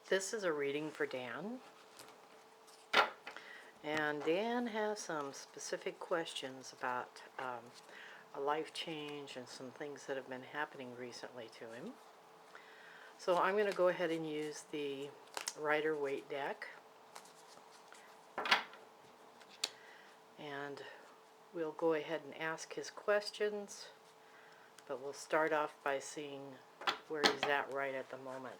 This is a reading for Dan. And Dan has some specific questions about a life change and some things that have been happening recently to him. So I'm going to go ahead and use the Waite deck. And we'll go ahead and ask his questions, but we'll start off by seeing where he's at right at the moment.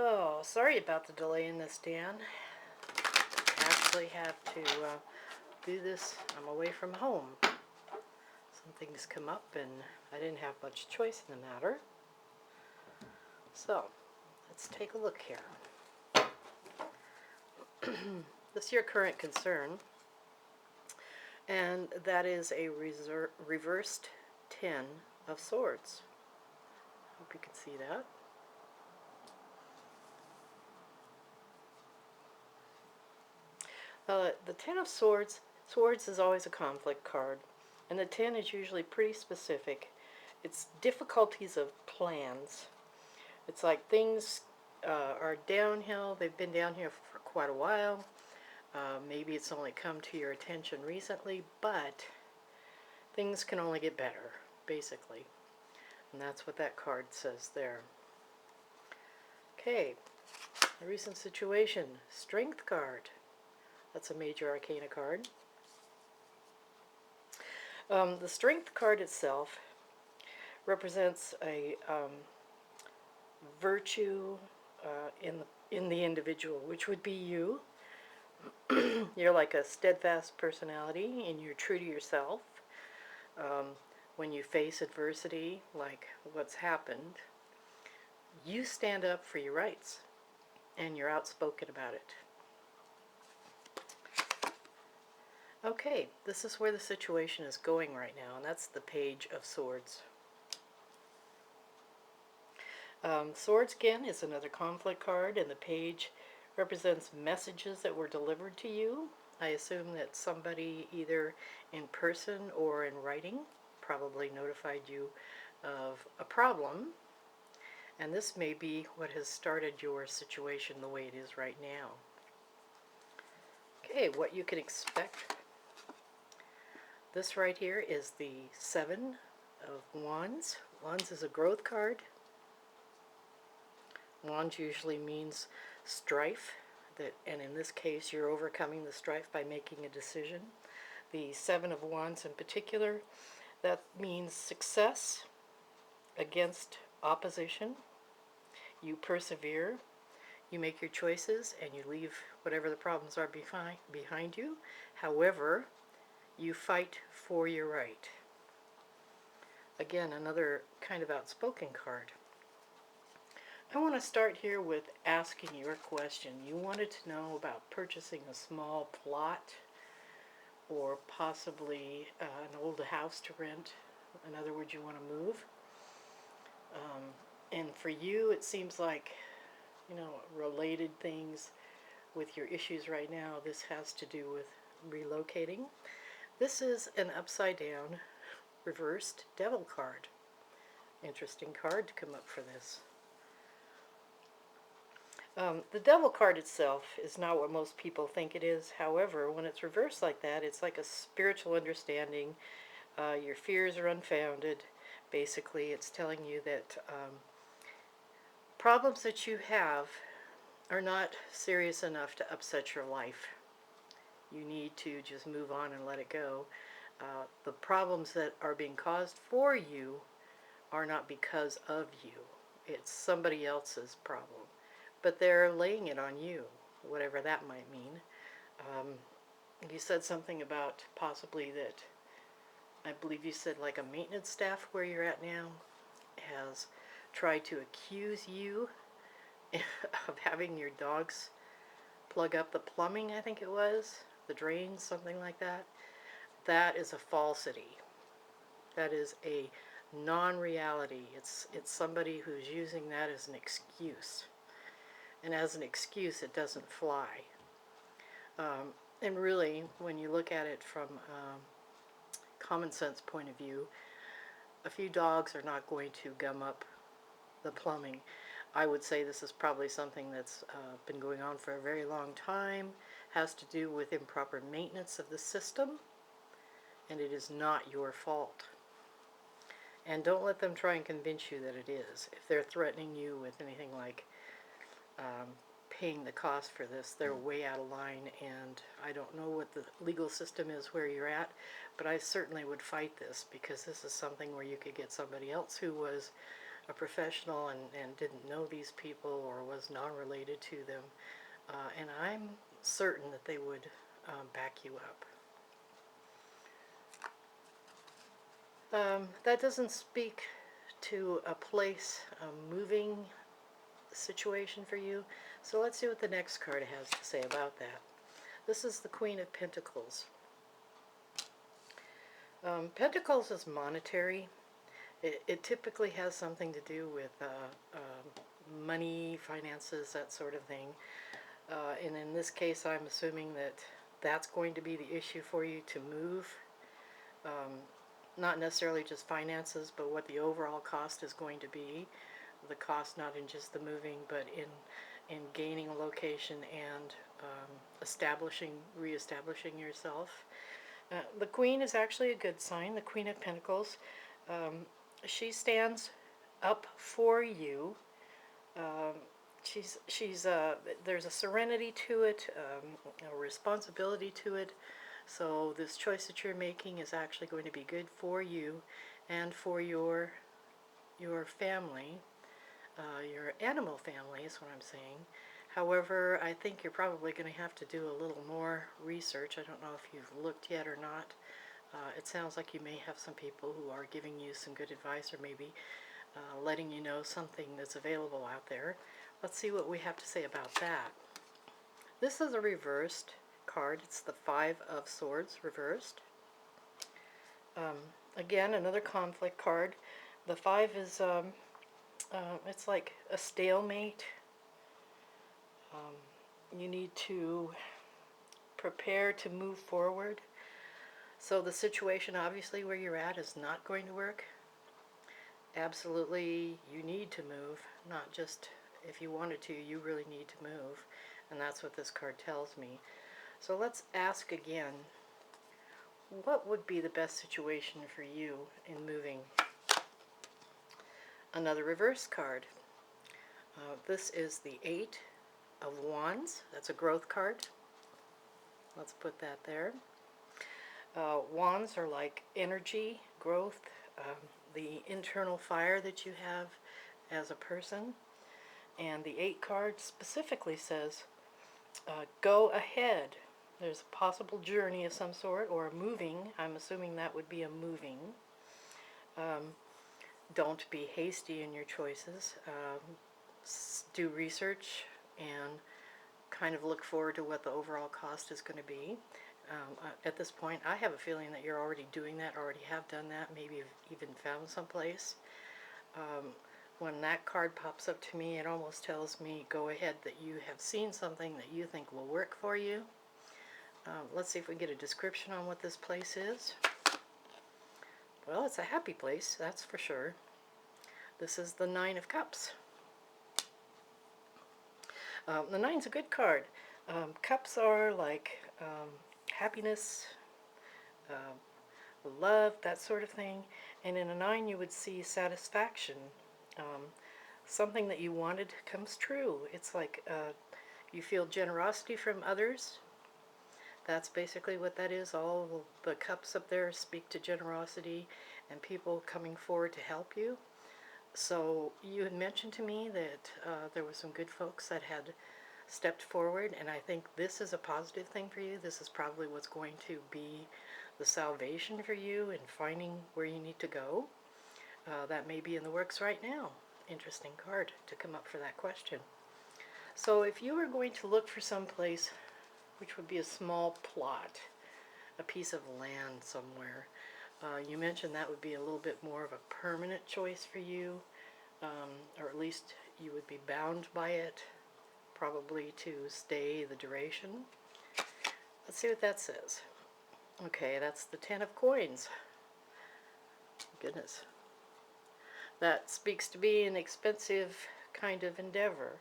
Oh, sorry about the delay in this, Dan. I actually have to do this. I'm away from home. Some things come up and I didn't have much choice in the matter. So, let's take a look here. This is your current concern, and that is a reversed 10 of Swords. Hope you can see that. The 10 of Swords is always a conflict card, and the 10 is usually pretty specific. It's difficulties of plans. It's like things are downhill. They've been down here for quite a while. Maybe it's only come to your attention recently, but things can only get better, basically. And that's what that card says there. Okay, a recent situation, Strength card. That's a major arcana card. The Strength card itself represents a virtue in the individual, which would be you. You're like a steadfast personality, and you're true to yourself. When you face adversity, like what's happened, you stand up for your rights, and you're outspoken about it. Okay, this is where the situation is going right now, and that's the Page of Swords. Swords, again, is another conflict card, and the Page represents messages that were delivered to you. I assume that somebody, either in person or in writing, probably notified you of a problem, and this may be what has started your situation the way it is right now. Okay, what you can expect. This right here is the 7 of Wands. Wands is a growth card. Wands usually means strife, and in this case you're overcoming the strife by making a decision. The 7 of Wands in particular, that means success against opposition. You persevere, you make your choices, and you leave whatever the problems are behind you. However, you fight for your right. Again, another kind of outspoken card. I want to start here with asking your question. You wanted to know about purchasing a small plot, or possibly an old house to rent. In other words, you want to move. And for you, it seems like, related things with your issues right now. This has to do with relocating. This is an upside down, reversed Devil card. Interesting card to come up for this. The Devil card itself is not what most people think it is. However, when it's reversed like that, it's like a spiritual understanding. Your fears are unfounded. Basically, it's telling you that problems that you have are not serious enough to upset your life. You need to just move on and let it go. The problems that are being caused for you are not because of you. It's somebody else's problem. But they're laying it on you, whatever that might mean. You said something about possibly that, I believe you said like a maintenance staff where you're at now has tried to accuse you of having your dogs plug up the plumbing, I think it was, the drains, something like that. That is a falsity. That is a non-reality. It's somebody who's using that as an excuse. And as an excuse, it doesn't fly. And really, when you look at it from a common sense point of view, a few dogs are not going to gum up the plumbing. I would say this is probably something that's been going on for a very long time, has to do with improper maintenance of the system, and it is not your fault. And don't let them try and convince you that it is. If they're threatening you with anything like paying the cost for this, they're way out of line, and I don't know what the legal system is where you're at, but I certainly would fight this, because this is something where you could get somebody else who was a professional and didn't know these people or was non-related to them, and I'm certain that they would back you up. That doesn't speak to a place, a moving situation for you, so let's see what the next card has to say about that. This is the Queen of Pentacles. Pentacles is monetary. It typically has something to do with money, finances, that sort of thing. And in this case, I'm assuming that that's going to be the issue for you to move. Not necessarily just finances, but what the overall cost is going to be. The cost not in just the moving, but in gaining a location and reestablishing yourself. The Queen is actually a good sign, the Queen of Pentacles. She stands up for you. There's a serenity to it, a responsibility to it. So this choice that you're making is actually going to be good for you and for your family, your animal family is what I'm saying. However, I think you're probably going to have to do a little more research. I don't know if you've looked yet or not. It sounds like you may have some people who are giving you some good advice, or maybe letting you know something that's available out there. Let's see what we have to say about that. This is a reversed card. It's the Five of Swords reversed. Again, another conflict card. The Five is, it's like a stalemate. You need to prepare to move forward. So the situation, obviously, where you're at is not going to work. Absolutely, you need to move, not just if you wanted to, you really need to move. And that's what this card tells me. So let's ask again, what would be the best situation for you in moving? Another reverse card. This is the Eight of Wands. That's a growth card. Let's put that there. Wands are like energy, growth, the internal fire that you have as a person. And the 8 card specifically says, go ahead. There's a possible journey of some sort, or a moving. I'm assuming that would be a moving. Don't be hasty in your choices. Do research and kind of look forward to what the overall cost is going to be. At this point, I have a feeling that you're already doing that, already have done that, maybe you've even found someplace. When that card pops up to me, it almost tells me, go ahead, that you have seen something that you think will work for you. Let's see if we get a description on what this place is. Well, it's a happy place, that's for sure. This is the Nine of Cups. The Nine's a good card. Cups are like happiness, love, that sort of thing. And in a 9 you would see satisfaction. Something that you wanted comes true. It's like you feel generosity from others. That's basically what that is. All the cups up there speak to generosity and people coming forward to help you. So you had mentioned to me that there were some good folks that had stepped forward, and I think this is a positive thing for you. This is probably what's going to be the salvation for you in finding where you need to go. That may be in the works right now. Interesting card to come up for that question. So if you were going to look for some place, which would be a small plot, a piece of land somewhere, you mentioned that would be a little bit more of a permanent choice for you, or at least you would be bound by it, probably to stay the duration. Let's see what that says. Okay, that's the 10 of coins. Goodness. That speaks to be an expensive kind of endeavor.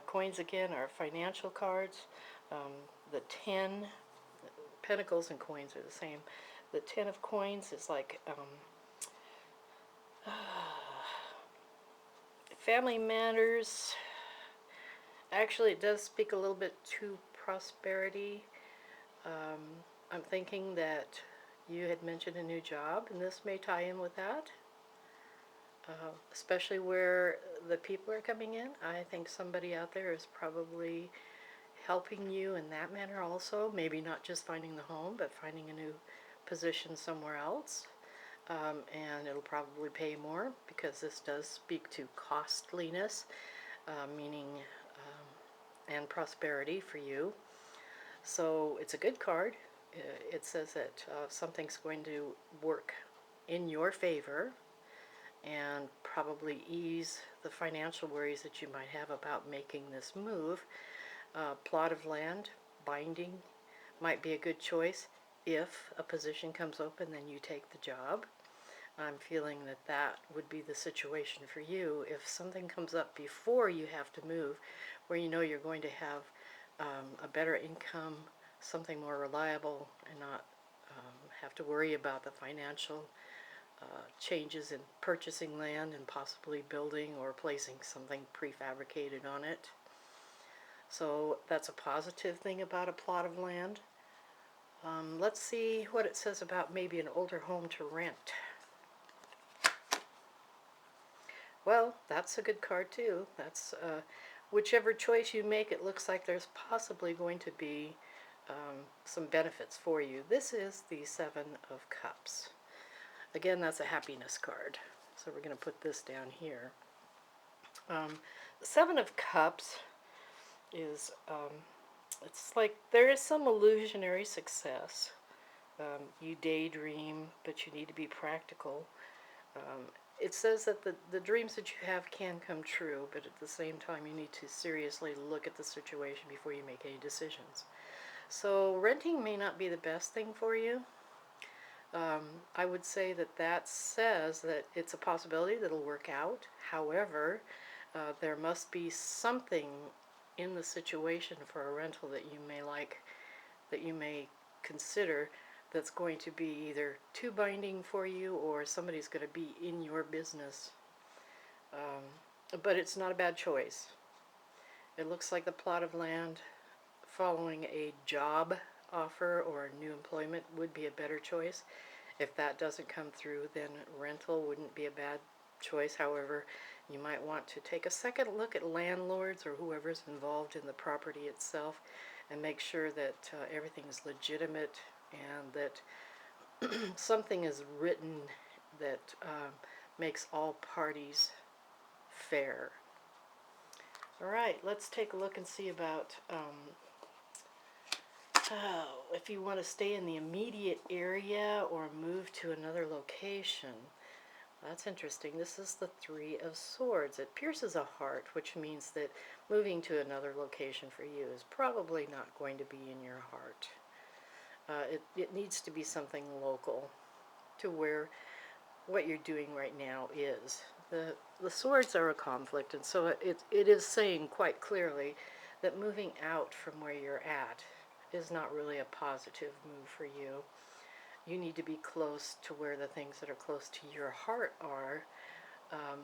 Coins, again, are financial cards. The 10, pentacles and coins are the same. The 10 of coins is like family matters. Actually, it does speak a little bit to prosperity. I'm thinking that you had mentioned a new job, and this may tie in with that. Especially where the people are coming in. I think somebody out there is probably helping you in that manner also. Maybe not just finding the home, but finding a new position somewhere else. And it'll probably pay more because this does speak to costliness, meaning and prosperity for you. So it's a good card. It says that something's going to work in your favor and probably ease the financial worries that you might have about making this move. Plot of land, binding, might be a good choice. If a position comes open, then you take the job. I'm feeling that that would be the situation for you. If something comes up before you have to move, where you know you're going to have a better income, something more reliable, and not have to worry about the financial changes in purchasing land and possibly building or placing something prefabricated on it. So that's a positive thing about a plot of land. Let's see what it says about maybe an older home to rent. Well, that's a good card too. That's whichever choice you make, it looks like there's possibly going to be some benefits for you. This is the Seven of Cups. Again, that's a happiness card. So we're going to put this down here. The Seven of Cups is, it's like there is some illusionary success. You daydream, but you need to be practical. It says that the dreams that you have can come true, but at the same time you need to seriously look at the situation before you make any decisions. So renting may not be the best thing for you. I would say that that says that it's a possibility that it'll work out. However, there must be something in the situation for a rental that you may like, that you may consider, that's going to be either too binding for you or somebody's going to be in your business. But it's not a bad choice. It looks like the plot of land following a job offer or new employment would be a better choice. If that doesn't come through, then rental wouldn't be a bad choice. However, you might want to take a second look at landlords or whoever's involved in the property itself and make sure that everything is legitimate and that something is written that makes all parties fair. All right, let's take a look and see about if you want to stay in the immediate area or move to another location. That's interesting. This is the Three of Swords. It pierces a heart, which means that moving to another location for you is probably not going to be in your heart. It needs to be something local to where what you're doing right now is. The swords are a conflict, and so it is saying quite clearly that moving out from where you're at is not really a positive move for you. You need to be close to where the things that are close to your heart are,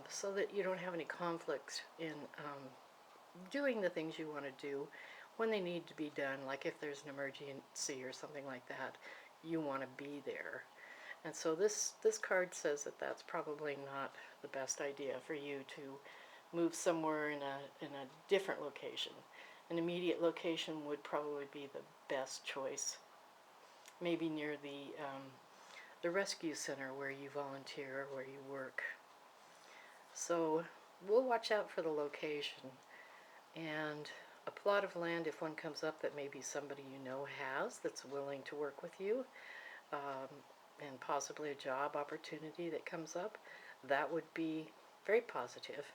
so that you don't have any conflicts in doing the things you want to do when they need to be done. Like if there's an emergency or something like that, you want to be there. And so this card says that that's probably not the best idea for you to move somewhere in a different location. An immediate location would probably be the best choice. Maybe near the rescue center where you volunteer or where you work. So we'll watch out for the location. And a plot of land, if one comes up that maybe somebody you know has that's willing to work with you, and possibly a job opportunity that comes up, that would be very positive.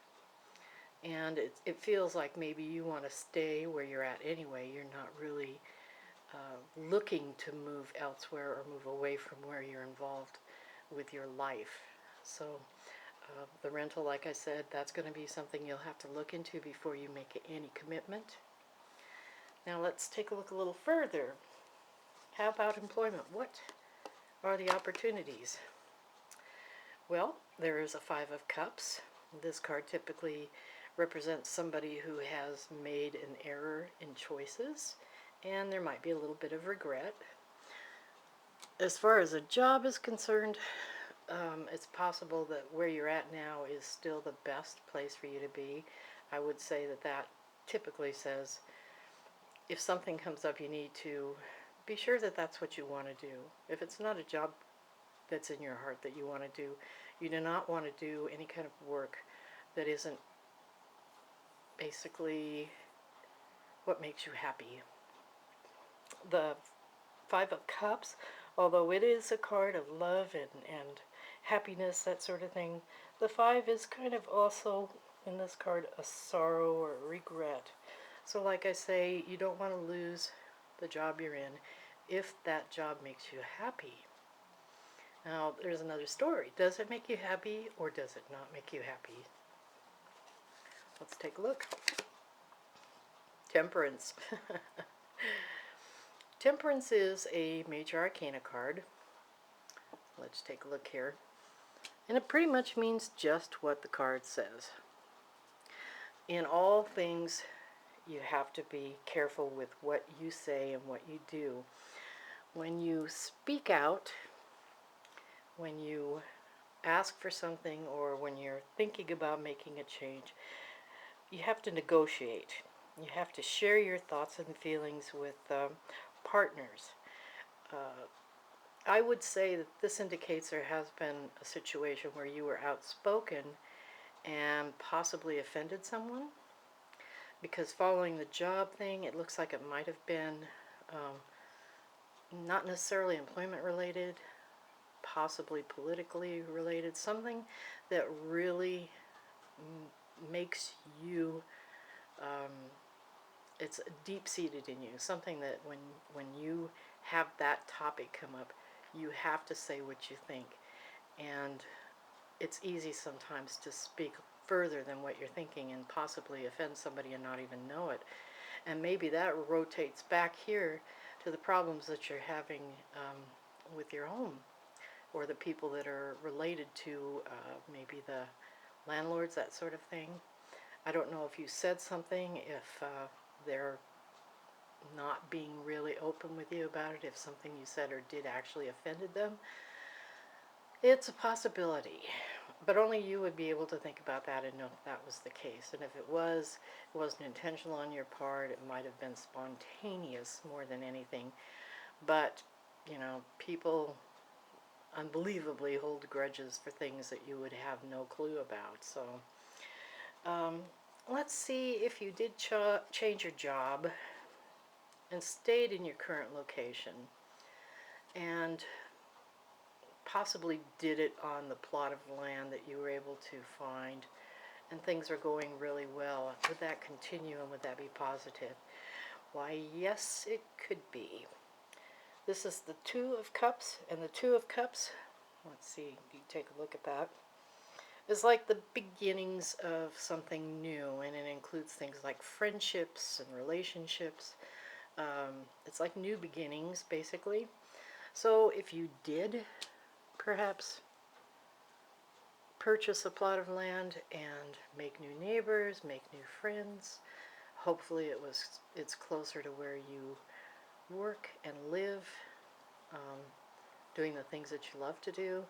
And it feels like maybe you want to stay where you're at anyway. You're not really looking to move elsewhere or move away from where you're involved with your life. So the rental, like I said, that's going to be something you'll have to look into before you make any commitment. Now let's take a look a little further. How about employment? What are the opportunities? Well, there is a Five of Cups. This card typically represents somebody who has made an error in choices, and there might be a little bit of regret. As far as a job is concerned, it's possible that where you're at now is still the best place for you to be. I would say that that typically says if something comes up, you need to be sure that that's what you want to do. If it's not a job that's in your heart that you want to do, you do not want to do any kind of work that isn't basically what makes you happy. The Five of Cups, although it is a card of love and happiness, that sort of thing, the Five is kind of also, in this card, a sorrow or a regret. So like I say, you don't want to lose the job you're in if that job makes you happy. Now, there's another story. Does it make you happy or does it not make you happy? Let's take a look. Temperance. Temperance is a major arcana card. Let's take a look here. And it pretty much means just what the card says. In all things, you have to be careful with what you say and what you do. When you speak out, when you ask for something, or when you're thinking about making a change, you have to negotiate. You have to share your thoughts and feelings with partners. I would say that this indicates there has been a situation where you were outspoken and possibly offended someone, because following the job thing, it looks like it might have been not necessarily employment related, possibly politically related, something that really makes you, it's deep-seated in you, something that when you have that topic come up, you have to say what you think. And it's easy sometimes to speak further than what you're thinking and possibly offend somebody and not even know it. And maybe that rotates back here to the problems that you're having with your home, or the people that are related to maybe the landlords, that sort of thing. I don't know if you said something, if they're not being really open with you about it, if something you said or did actually offended them. It's a possibility, but only you would be able to think about that and know if that was the case. And if it wasn't intentional on your part. It might have been spontaneous more than anything. But, you know, people unbelievably hold grudges for things that you would have no clue about. So let's see if you did change your job and stayed in your current location and possibly did it on the plot of land that you were able to find, and things are going really well. Would that continue, and would that be positive? Why, yes, it could be. This is the Two of Cups, and the Two of Cups, let's see, you take a look at that, is like the beginnings of something new, and it includes things like friendships and relationships. It's like new beginnings, basically. So if you did perhaps purchase a plot of land and make new neighbors, make new friends, hopefully it's closer to where you work and live, doing the things that you love to do,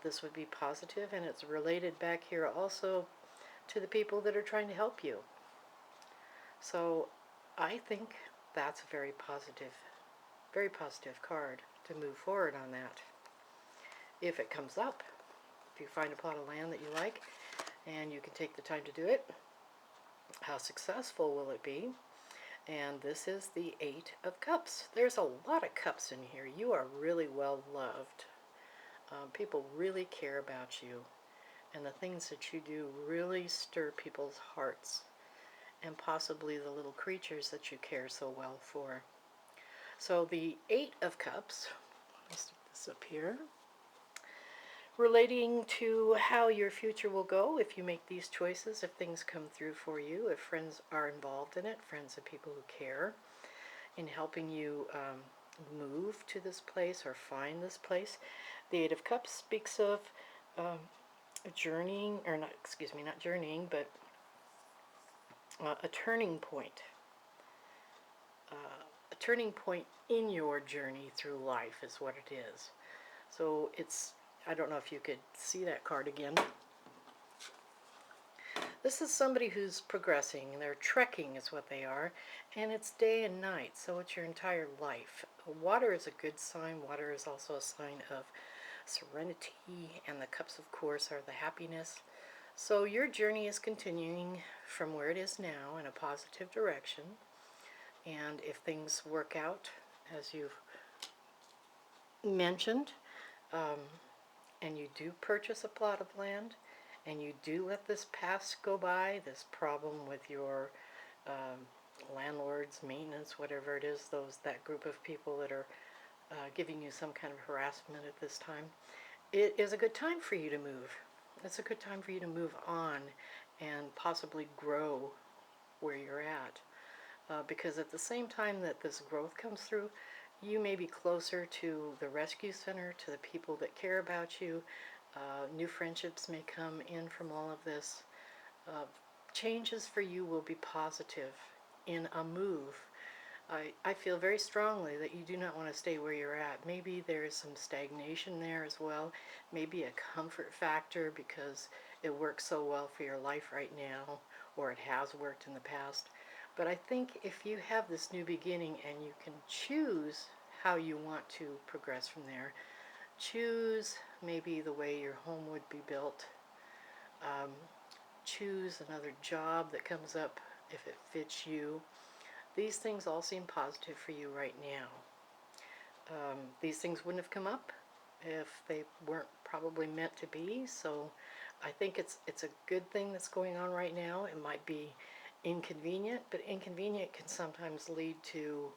this would be positive. And it's related back here also to the people that are trying to help you. So I think that's a very positive card to move forward on that. If it comes up, if you find a plot of land that you like and you can take the time to do it, how successful will it be? And this is the Eight of Cups. There's a lot of cups in here. You are really well loved. People really care about you, and the things that you do really stir people's hearts, and possibly the little creatures that you care so well for. So the Eight of Cups, let's stick this up here, relating to how your future will go if you make these choices, if things come through for you, if friends are involved in it, friends and people who care in helping you move to this place or find this place. The Eight of Cups speaks of journeying, or not, excuse me, not journeying, but a turning point. A turning point in your journey through life is what it is. So it's, I don't know if you could see that card again. This is somebody who's progressing, and they're trekking is what they are, and it's day and night, so it's your entire life. Water is a good sign. Water is also a sign of serenity, and the cups, of course, are the happiness. So your journey is continuing from where it is now in a positive direction, and if things work out as you've mentioned, and you do purchase a plot of land, and you do let this past go by, this problem with your landlord's maintenance, whatever it is, that group of people that are giving you some kind of harassment at this time, it is a good time for you to move. It's a good time for you to move on and possibly grow where you're at. Because at the same time that this growth comes through, you may be closer to the rescue center, to the people that care about you. New friendships may come in from all of this. Changes for you will be positive in a move. I feel very strongly that you do not want to stay where you're at. Maybe there is some stagnation there as well. Maybe a comfort factor because it works so well for your life right now, or it has worked in the past. But I think if you have this new beginning and you can choose how you want to progress from there, choose maybe the way your home would be built, choose another job that comes up if it fits you. These things all seem positive for you right now. These things wouldn't have come up if they weren't probably meant to be, so I think it's a good thing that's going on right now. It might be inconvenient, but inconvenient can sometimes lead to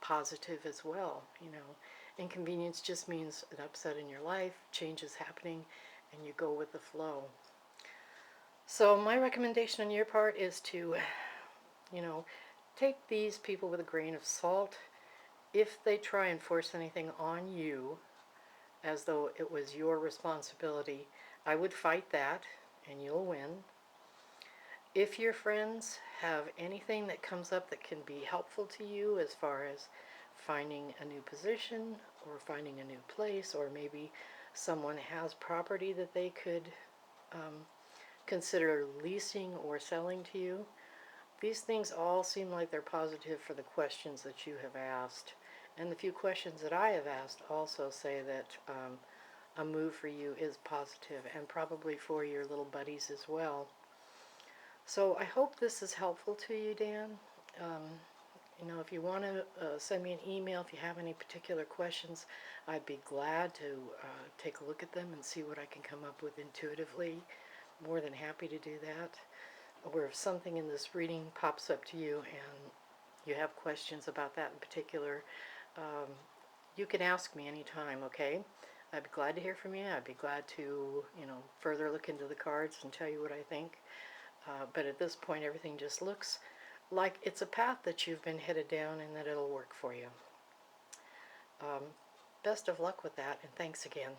positive as well. Inconvenience just means an upset in your life, change is happening, and you go with the flow. So my recommendation on your part is to, take these people with a grain of salt. If they try and force anything on you as though it was your responsibility, I would fight that and you'll win. If your friends have anything that comes up that can be helpful to you as far as finding a new position or finding a new place, or maybe someone has property that they could consider leasing or selling to you, these things all seem like they're positive for the questions that you have asked. And the few questions that I have asked also say that a move for you is positive, and probably for your little buddies as well. So I hope this is helpful to you, Dan. If you want to send me an email if you have any particular questions, I'd be glad to take a look at them and see what I can come up with intuitively. More than happy to do that. Or if something in this reading pops up to you and you have questions about that in particular, you can ask me anytime, okay? I'd be glad to hear from you. I'd be glad to, further look into the cards and tell you what I think. But at this point, everything just looks like it's a path that you've been headed down and that it'll work for you. Best of luck with that, and thanks again.